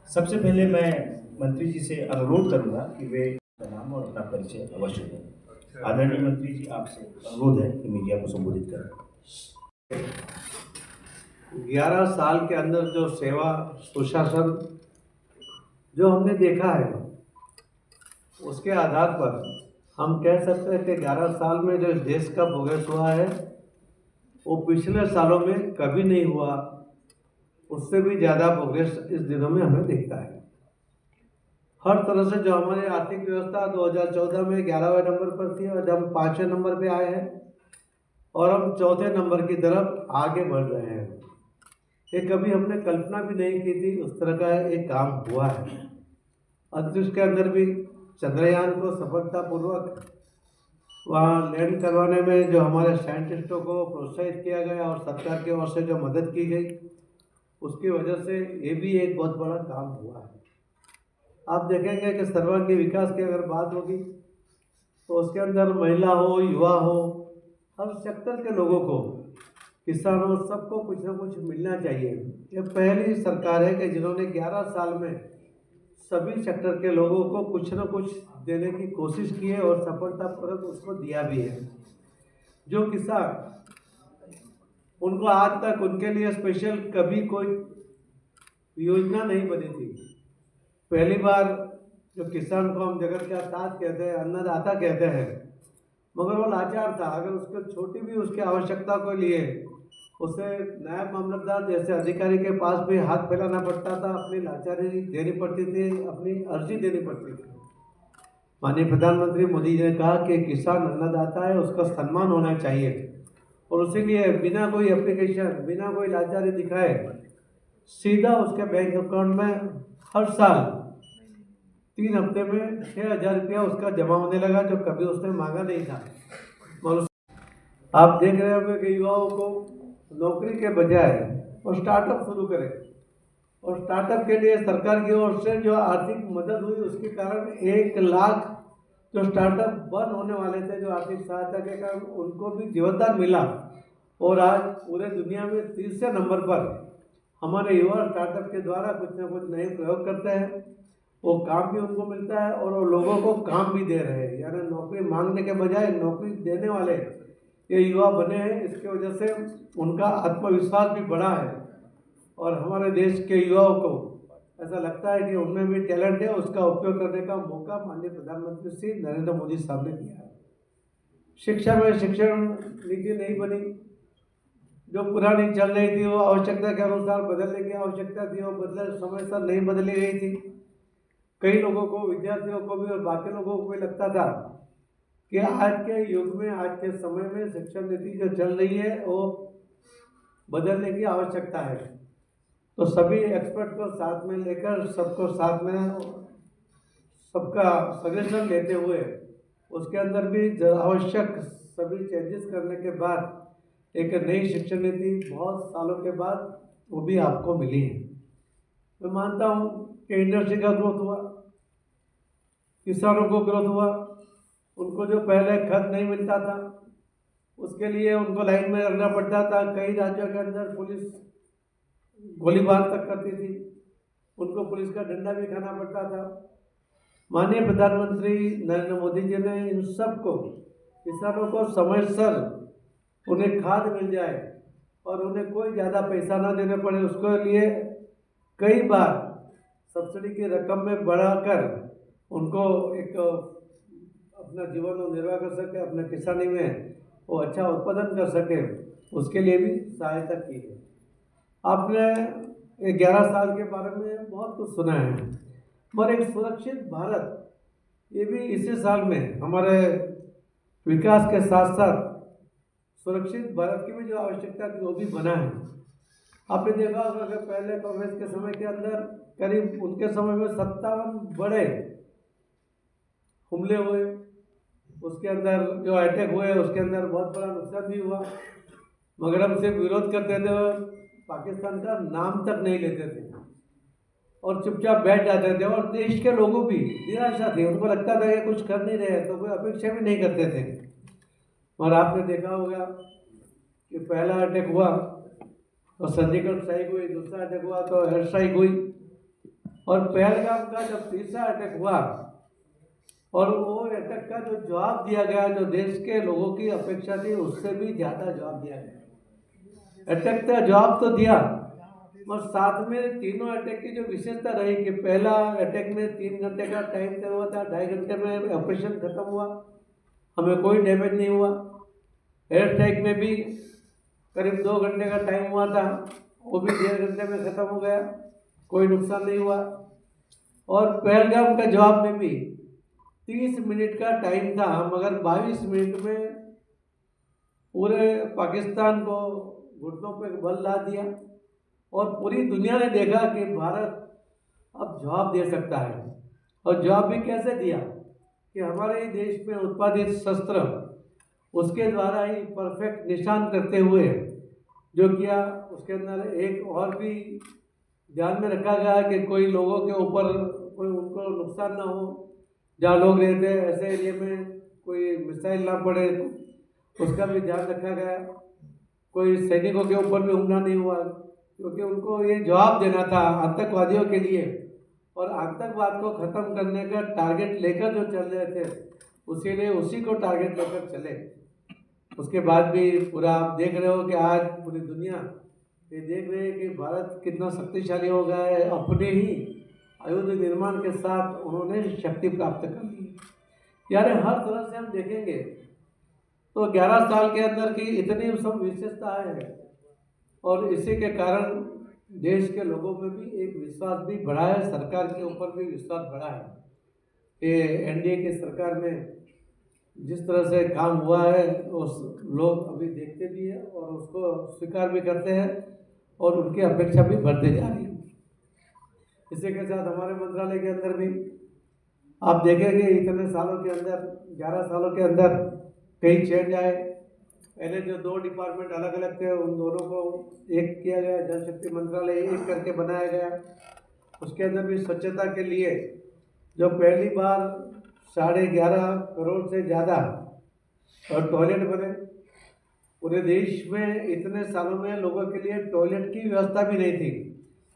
सबसे पहले मैं मंत्री जी से अनुरोध करूंगा कि वे अपना नाम और अपना परिचय अवश्य दें। आदरणीय मंत्री जी, आपसे अनुरोध है कि मीडिया को संबोधित करें। 11 साल के अंदर जो सेवा सुशासन जो हमने देखा है, उसके आधार पर हम कह सकते हैं कि 11 साल में जो इस देश का प्रोग्रेस हुआ है वो पिछले सालों में कभी नहीं हुआ। उससे भी ज़्यादा प्रोग्रेस इस दिनों में हमें दिखता है। हर तरह से जो हमारी आर्थिक व्यवस्था 2014 में 11वें नंबर पर थी और हम 5वें नंबर पे आए हैं और हम चौथे नंबर की तरफ आगे बढ़ रहे हैं। ये कभी हमने कल्पना भी नहीं की थी, उस तरह का एक काम हुआ है। अंतरिक्ष के अंदर भी चंद्रयान को सफलतापूर्वक वहाँ लैंड करवाने में जो हमारे साइंटिस्टों को प्रोत्साहित किया गया और सरकार की ओर से जो मदद की गई, उसकी वजह से ये भी एक बहुत बड़ा काम हुआ है। आप देखेंगे कि सर्वांगीण विकास की अगर बात होगी तो उसके अंदर महिला हो, युवा हो, हर सेक्टर के लोगों को, किसानों, सबको कुछ ना कुछ मिलना चाहिए। ये पहली सरकार है कि जिन्होंने 11 साल में सभी सेक्टर के लोगों को कुछ ना कुछ देने की कोशिश की है और सफलतापूर्वक उसको दिया भी है। जो किसान, उनको आज तक उनके लिए स्पेशल कभी कोई योजना नहीं बनी थी। पहली बार जो किसान को हम जगत का ताज कहते हैं, अन्नदाता कहते हैं, मगर वो लाचार था। अगर उसको छोटी भी उसकी आवश्यकता को लिए उसे नायब मामलतदार जैसे अधिकारी के पास भी हाथ फैलाना पड़ता था, अपनी लाचारी देनी पड़ती थी, अपनी अर्जी देनी पड़ती थी। माननीय प्रधानमंत्री मोदी जी ने कहा कि किसान अन्नदाता है, उसका सम्मान होना चाहिए और उसीलिए बिना कोई एप्लीकेशन, बिना कोई लाचारी दिखाए सीधा उसके बैंक अकाउंट में हर साल 3 हफ्ते में 6,000 रुपया उसका जमा होने लगा, जो कभी उसने मांगा नहीं था। और आप देख रहे होंगे कि युवाओं को नौकरी के बजाय वो स्टार्टअप शुरू करें, और स्टार्टअप के लिए सरकार की ओर से जो आर्थिक मदद हुई उसके कारण 1 लाख जो स्टार्टअप बंद होने वाले थे, जो आर्थिक सहायता के कारण, उनको भी जीवनदान मिला। और आज पूरे दुनिया में तीसरे नंबर पर हमारे युवा स्टार्टअप के द्वारा कुछ ना कुछ नए प्रयोग करते हैं। वो काम भी उनको मिलता है और वो लोगों को काम भी दे रहे हैं, यानी नौकरी मांगने के बजाय नौकरी देने वाले ये युवा बने हैं। इसके वजह से उनका आत्मविश्वास भी बढ़ा है और हमारे देश के युवाओं को ऐसा लगता है कि उनमें भी टैलेंट है, उसका उपयोग करने का मौका माननीय प्रधानमंत्री श्री नरेंद्र मोदी साहब ने दिया है। शिक्षा में शिक्षण नीति नहीं बनी, जो पुरानी चल रही थी वो आवश्यकता के अनुसार बदलने की आवश्यकता थी, वो बदले समय से नहीं बदली गई थी। कई लोगों को, विद्यार्थियों को भी और बाकी लोगों को भी लगता था कि आज के युग में, आज के समय में शिक्षा नीति जो चल रही है वो बदलने की आवश्यकता है। तो सभी एक्सपर्ट को साथ में लेकर, सबको साथ में, सबका सजेशन लेते हुए उसके अंदर भी आवश्यक सभी चेंजेस करने के बाद एक नई शिक्षा नीति बहुत सालों के बाद वो भी आपको मिली है। मैं मानता हूँ कि इंडस्ट्री का ग्रोथ हुआ, किसानों को ग्रोथ हुआ। उनको जो पहले खत नहीं मिलता था उसके लिए उनको लाइन में लगना पड़ता था। कई राज्यों के अंदर पुलिस गोलीबार तक करती थी, उनको पुलिस का डंडा भी खाना पड़ता था। माननीय प्रधानमंत्री नरेंद्र मोदी जी ने इन सबको, किसानों को समय सर उन्हें खाद मिल जाए और उन्हें कोई ज़्यादा पैसा ना देने पड़े, उसके लिए कई बार सब्सिडी की रकम में बढ़ाकर उनको एक अपना जीवन निर्वाह कर सके, अपने किसानी में वो अच्छा उत्पादन कर सके, उसके लिए भी सहायता की है। आपने 11 साल के बारे में बहुत कुछ सुना है, मगर एक सुरक्षित भारत, ये भी इसी साल में हमारे विकास के साथ साथ सुरक्षित भारत की भी जो आवश्यकता थी वो भी बना है। आपने देखा होगा कि पहले कांग्रेस के समय के अंदर करीब उनके समय में 57 बड़े हमले हुए, उसके अंदर जो अटैक हुए उसके अंदर बहुत बड़ा नुकसान भी हुआ, मगर हम सिर्फ विरोध करते थे और पाकिस्तान का नाम तक नहीं लेते थे और चुपचाप बैठ जाते थे। और देश के लोगों भी निराशा थी, उनको लगता था कि कुछ कर नहीं रहे, तो कोई अपेक्षा भी नहीं करते थे। और आपने देखा होगा कि पहला अटैक हुआ तो सर्जिकल स्ट्राइक हुई, दूसरा अटैक हुआ तो एयर स्ट्राइक हुई, और पहलगाम का जब तीसरा अटैक हुआ और वो अटैक का जो जवाब दिया गया, जो देश के लोगों की अपेक्षा थी उससे भी ज़्यादा जवाब दिया गया। अटैक का जवाब तो दिया, और साथ में तीनों अटैक की जो विशेषता रही कि पहला अटैक में 3 घंटे का टाइम तय हुआ था, 2.5 घंटे में ऑपरेशन खत्म हुआ, हमें कोई डैमेज नहीं हुआ। एयर स्ट्राइक में भी करीब 2 घंटे का टाइम हुआ था, वो भी 1.5 घंटे में ख़त्म हो गया, कोई नुकसान नहीं हुआ। और पहलगाम का जवाब में भी 30 मिनट का टाइम था, मगर 22 मिनट में पूरे पाकिस्तान को घुटनों पर बल ला दिया, और पूरी दुनिया ने देखा कि भारत अब जवाब दे सकता है। और जवाब भी कैसे दिया कि हमारे ही देश में उत्पादित शस्त्र उसके द्वारा ही परफेक्ट निशान करते हुए जो किया, उसके अंदर एक और भी ध्यान में रखा गया कि कोई लोगों के ऊपर कोई उनको नुकसान ना हो, जहाँ लोग रहते हैं ऐसे एरिया में कोई मिसाइल ना पड़े, उसका भी ध्यान रखा गया। कोई सैनिकों के ऊपर भी हमला नहीं हुआ, क्योंकि उनको ये जवाब देना था आतंकवादियों के लिए, और आतंकवाद को ख़त्म करने का टारगेट लेकर जो चल रहे थे उसी को टारगेट लेकर चले। उसके बाद भी पूरा आप देख रहे हो कि आज पूरी दुनिया ये देख रहे हैं कि भारत कितना शक्तिशाली हो गया है। अपने ही आयुध निर्माण के साथ उन्होंने शक्ति प्राप्त कर ली। यानी हर तरह से हम देखेंगे तो 11 साल के अंदर की इतनी सब विशेषताएं हैं, और इसी के कारण देश के लोगों में भी एक विश्वास भी बढ़ा है, सरकार के ऊपर भी विश्वास बढ़ा है कि एनडीए की सरकार में जिस तरह से काम हुआ है उस लोग अभी देखते भी हैं और उसको स्वीकार भी करते हैं, और उनकी अपेक्षा भी बढ़ते जा रही है। इसी के साथ हमारे मंत्रालय के अंदर भी आप देखेंगे इतने सालों के अंदर, 11 सालों के अंदर कई चेंज आए। पहले जो 2 डिपार्टमेंट अलग अलग थे उन दोनों को एक किया गया, जल शक्ति मंत्रालय एक करके बनाया गया। उसके अंदर भी स्वच्छता के लिए जो पहली बार 11.5 करोड़ से ज़्यादा और टॉयलेट बने। पूरे देश में इतने सालों में लोगों के लिए टॉयलेट की व्यवस्था भी नहीं थी।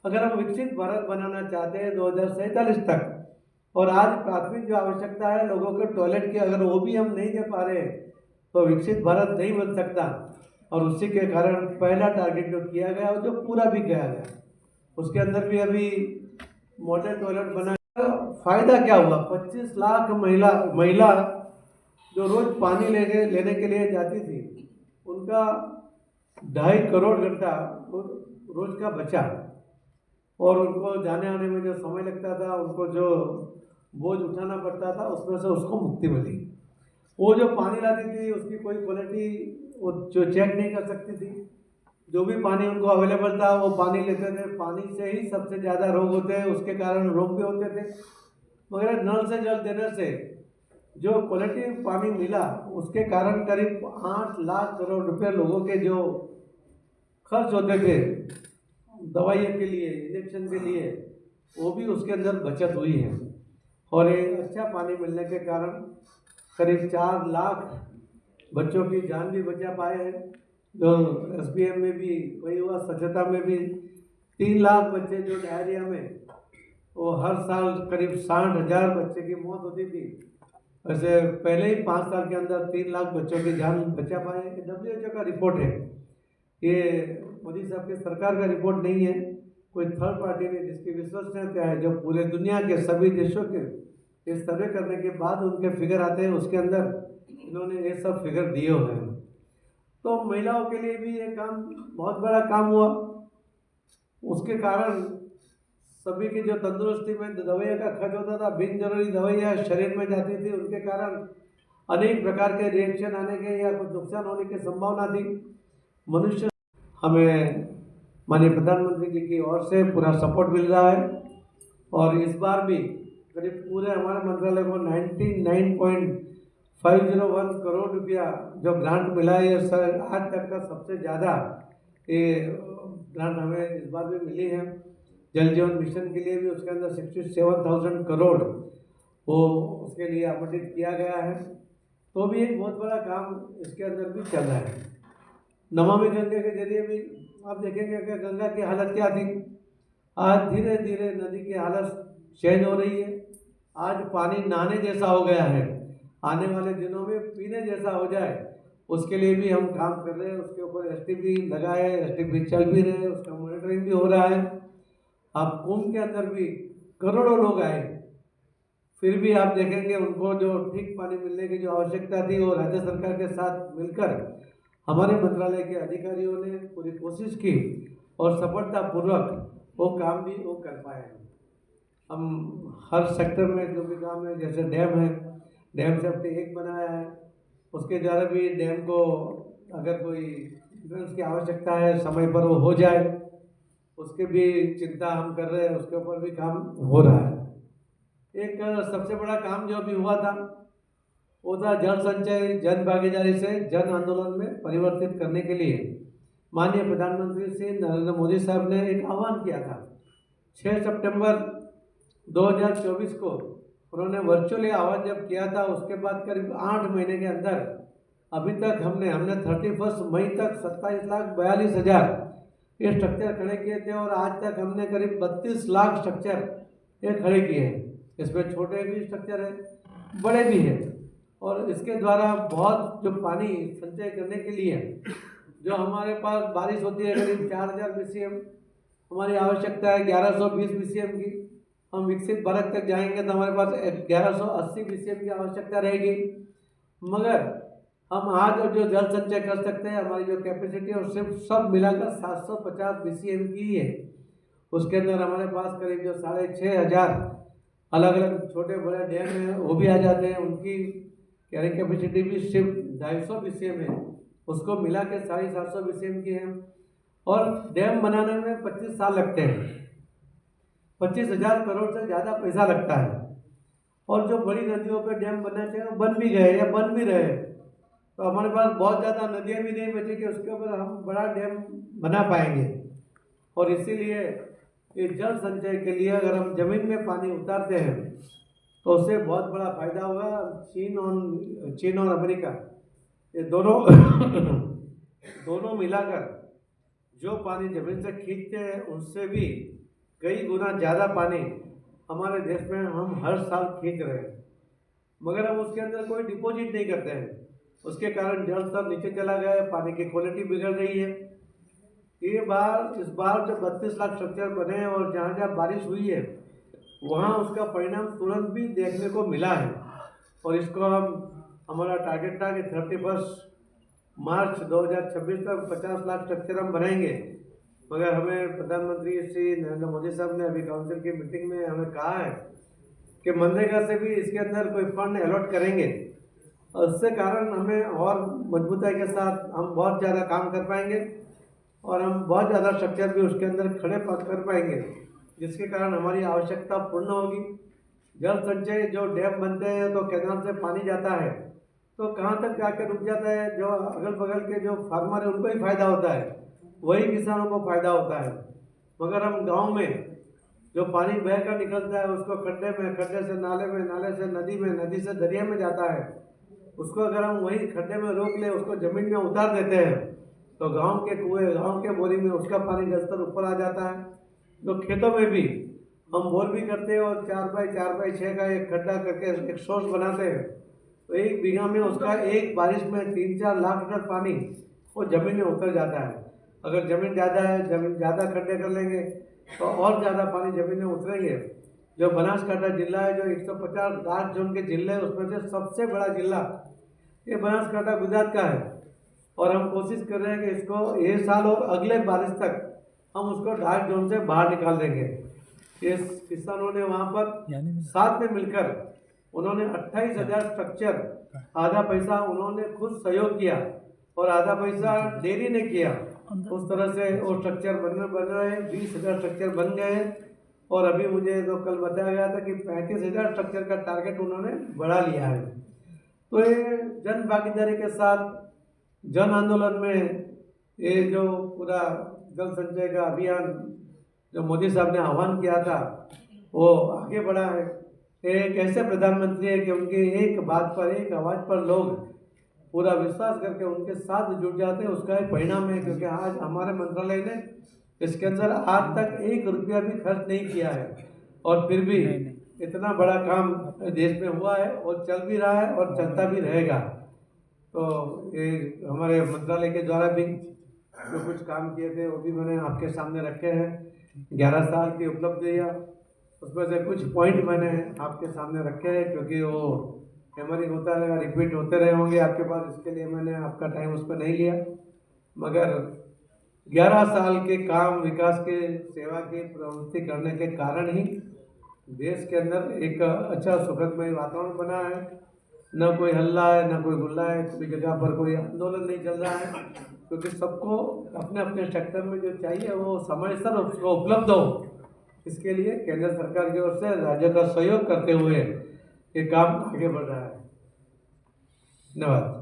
अगर हम विकसित भारत बनाना चाहते हैं 2047 तक, और आज प्राथमिक जो आवश्यकता है लोगों के टॉयलेट की, अगर वो भी हम नहीं दे पा रहे हैं तो विकसित भारत नहीं बन सकता। और उसी के कारण पहला टारगेट जो किया गया और जो पूरा भी किया गया, उसके अंदर भी अभी मॉडल टॉयलेट बना। फायदा क्या हुआ? 25 लाख महिला जो रोज पानी लेने के लिए जाती थी, उनका 2.5 करोड़ घंटा रोज का बचा, और उनको जाने आने में जो समय लगता था, उनको जो बोझ उठाना पड़ता था, उसमें से उसको मुक्ति मिली। वो जो पानी लाती थी उसकी कोई क्वालिटी वो जो चेक नहीं कर सकती थी, जो भी पानी उनको अवेलेबल था वो पानी लेते थे। पानी से ही सबसे ज़्यादा रोग होते हैं, उसके कारण रोग भी होते थे। मगर नल से जल देने से जो क्वालिटी पानी मिला, उसके कारण करीब 8 लाख करोड़ रुपए लोगों के जो खर्च होते थे दवाइयों के लिए, इंजेक्शन के लिए, वो भी उसके अंदर बचत हुई है। और ये अच्छा पानी मिलने के कारण करीब 4 लाख बच्चों की जान भी बचा पाए हैं। जो एसबीएम में भी वही हुआ, स्वच्छता में भी 3 लाख बच्चे जो डायरिया में, वो हर साल करीब 60,000 बच्चे की मौत होती थी। वैसे पहले ही 5 साल के अंदर 3 लाख बच्चों की जान बचा पाए। WHO का रिपोर्ट है, ये मोदी साहब की सरकार का रिपोर्ट नहीं है, कोई थर्ड पार्टी ने जिसकी विश्वसनीयता है, जो पूरे दुनिया के सभी देशों के इस सर्वे करने के बाद उनके फिगर आते हैं, उसके अंदर इन्होंने ये सब फिगर दिए हुए हैं। तो महिलाओं के लिए भी ये काम बहुत बड़ा काम हुआ। उसके कारण सभी की जो तंदुरुस्ती में दवाइयों का खर्च होता था, बिन जरूरी दवाइयाँ शरीर में जाती थी, उनके कारण अनेक प्रकार के रिएक्शन आने के या कुछ नुकसान होने की संभावना थी। मनुष्य हमें माननीय प्रधानमंत्री जी की ओर से पूरा सपोर्ट मिल रहा है, और इस बार भी करीब पूरे हमारे मंत्रालय को 99.501 करोड़ रुपया जो ग्रांट मिला है, ये सर आज तक का सबसे ज़्यादा ये ग्रांट हमें इस बार भी मिली है। जल जीवन मिशन के लिए भी उसके अंदर 67,000 करोड़ वो उसके लिए आवंटित किया गया है। तो भी एक बहुत बड़ा काम इसके अंदर भी चल रहा है। नमामि गंगे के जरिए भी आप देखेंगे कि गंगा की हालत क्या थी। आज धीरे धीरे नदी की हालत चेंज हो रही है। आज पानी नहाने जैसा हो गया है, आने वाले दिनों में पीने जैसा हो जाए उसके लिए भी हम काम कर रहे हैं। उसके ऊपर एसटीपी लगाए, एसटीपी चल भी रहे हैं, उसका मॉनिटरिंग भी हो रहा है। अब कुंभ के अंदर भी करोड़ों लोग आए, फिर भी आप देखेंगे उनको जो ठीक पानी मिलने की जो आवश्यकता थी वो राज्य सरकार के साथ मिलकर हमारे मंत्रालय के अधिकारियों ने पूरी कोशिश की और सफलतापूर्वक वो काम भी वो कर पाए हैं। हम हर सेक्टर में जो भी काम है, जैसे डैम है, डैम सेफ्टी एक बनाया है, उसके द्वारा भी डैम को अगर कोई मेंटेनेंस की आवश्यकता है समय पर वो हो जाए, उसके भी चिंता हम कर रहे हैं, उसके ऊपर भी काम हो रहा है। एक सबसे बड़ा काम जो अभी हुआ था वो था जल संचय जन भागीदारी से जन आंदोलन में परिवर्तित करने के लिए माननीय प्रधानमंत्री श्री नरेंद्र मोदी साहब ने एक आह्वान किया था। 6 सितंबर 2024 को उन्होंने वर्चुअली आह्वान जब किया था, उसके बाद करीब 8 महीने के अंदर अभी तक हमने 31 मई तक 27,42,000 ये स्ट्रक्चर खड़े किए थे और आज तक हमने करीब 32 लाख स्ट्रक्चर ये खड़े किए हैं। इसमें छोटे भी स्ट्रक्चर हैं, बड़े भी हैं, और इसके द्वारा बहुत जो पानी संचय करने के लिए जो हमारे पास बारिश होती है करीब 4,000 BCM, हमारी आवश्यकता है 1120 BCM की। हम विकसित भारत तक जाएंगे तो हमारे पास 1180 BCM की आवश्यकता रहेगी। मगर हम आज जो जल संचय कर सकते हैं, हमारी जो कैपेसिटी है सिर्फ सब मिलाकर 750 BCM की ही है। उसके अंदर हमारे पास करीब जो 6,500 अलग अलग छोटे बड़े डैम हैं वो भी आ जाते हैं, उनकी कैरिंग कैपेसिटी भी सिर्फ 250 BCM है, उसको मिला के 750 BCM की है। और डैम बनाने में 25 साल लगते हैं, 25,000 करोड़ से ज़्यादा पैसा लगता है। और जो बड़ी नदियों पर डैम बनना चाहिए वो बन भी गए या बन भी रहे, तो हमारे पास बहुत ज़्यादा नदियाँ भी नहीं बची कि उसके ऊपर हम बड़ा डैम बना पाएंगे। और इसीलिए ये जल संचय के लिए अगर हम जमीन में पानी उतारते हैं तो उससे बहुत बड़ा फायदा होगा। चीन और अमेरिका ये दोनों दोनों मिलाकर जो पानी जमीन से खींचते हैं उससे भी कई गुना ज़्यादा पानी हमारे देश में हम हर साल खींच रहे हैं, मगर हम उसके अंदर कोई डिपॉजिट नहीं करते हैं। उसके कारण जल स्तर नीचे चला गया है, पानी की क्वालिटी बिगड़ रही है। इस बार जो 32 लाख स्ट्रक्चर बने हैं और जहाँ जहाँ बारिश हुई है वहाँ उसका परिणाम तुरंत भी देखने को मिला है। और इसको हमारा टारगेट था कि 31 मार्च 2026 तक 50 लाख स्ट्रक्चर हम बनाएंगे, मगर हमें प्रधानमंत्री श्री नरेंद्र मोदी साहब ने अभी काउंसिल की मीटिंग में हमें कहा है कि मनरेगा से भी इसके अंदर कोई फंड अलॉट करेंगे, और उससे कारण हमें और मजबूती के साथ हम बहुत ज़्यादा काम कर पाएंगे और हम बहुत ज़्यादा स्ट्रक्चर भी उसके अंदर खड़े कर पाएंगे, जिसके कारण हमारी आवश्यकता पूर्ण होगी। जल संचय जो डैम बनते हैं तो कैनाल से पानी जाता है तो कहाँ तक जाकर रुक जाता है, जो अगल बगल के जो फार्मर है उनको ही फायदा होता है, वही किसानों को फायदा होता है। मगर हम गांव में जो पानी बह कर निकलता है उसको खड्डे में, खड्डे से नाले में, नाले से नदी में, नदी से दरिया में जाता है, उसको अगर हम वही खड्डे में रोक ले, उसको ज़मीन में उतार देते हैं तो गांव के कुएं, गांव के बोरिंग में उसका पानी जलस्तर ऊपर आ जाता है। तो खेतों में भी हम बोर भी करते हैं और 4x4x6 का एक खड्डा करके एक सोर्स बनाते हैं, तो 1 बीघा में उसका एक बारिश में 3-4 लाख लीटर पानी वो ज़मीन में उतर जाता है। अगर ज़मीन ज़्यादा है, ज़मीन ज़्यादा खड्डे कर लेंगे तो और ज़्यादा पानी ज़मीन में उतरेंगे। जो बनासकांठा जिला है, जो 150 डार्क जोन के जिले हैं उसमें से सबसे बड़ा जिला ये बनासकांठा गुजरात का है, और हम कोशिश कर रहे हैं कि इसको ये साल और अगले बारिश तक हम उसको डार्क जोन से बाहर निकाल देंगे। ये किसानों ने वहाँ पर साथ में मिलकर उन्होंने 28,000 स्ट्रक्चर, आधा पैसा उन्होंने खुद सहयोग किया और आधा पैसा डेयरी ने किया। उस तरह से वो स्ट्रक्चर बन रहे हैं। 20,000 स्ट्रक्चर बन गए हैं और अभी मुझे तो कल बताया गया था कि 35,000 स्ट्रक्चर का टारगेट उन्होंने बढ़ा लिया है। तो ये जन भागीदारी के साथ जन आंदोलन में ये जो पूरा जल संचय का अभियान जो मोदी साहब ने आह्वान किया था वो आगे बढ़ा है। एक ऐसे प्रधानमंत्री है कि उनके एक बात पर, एक आवाज़ पर लोग पूरा विश्वास करके उनके साथ जुट जाते हैं, उसका एक परिणाम है। क्योंकि आज हमारे मंत्रालय ने इसके अंदर आज तक 1 रुपया भी खर्च नहीं किया है, और फिर भी इतना बड़ा काम देश में हुआ है और चल भी रहा है और चलता भी रहेगा। तो ये हमारे मंत्रालय के द्वारा भी जो कुछ काम किए थे वो भी मैंने आपके सामने रखे हैं। 11 साल की उपलब्धियाँ, उसमें से कुछ पॉइंट मैंने आपके सामने रखे हैं, क्योंकि वो हैमरिंग होता रहेगा, रिपीट होते रहे होंगे आपके पास, इसके लिए मैंने आपका टाइम उस पर नहीं लिया। मगर 11 साल के काम, विकास के, सेवा की प्रवृत्ति करने के कारण ही देश के अंदर एक अच्छा सुखदमय वातावरण बना है। न कोई हल्ला है, न कोई गुल्ला है, कोई जगह पर कोई आंदोलन नहीं चल रहा है, क्योंकि सबको अपने अपने सेक्टर में जो चाहिए वो समय सर उसको उपलब्ध हो। इसके लिए केंद्र सरकार की ओर से राज्य का सहयोग करते हुए ये काम आगे बढ़ रहा है। धन्यवाद।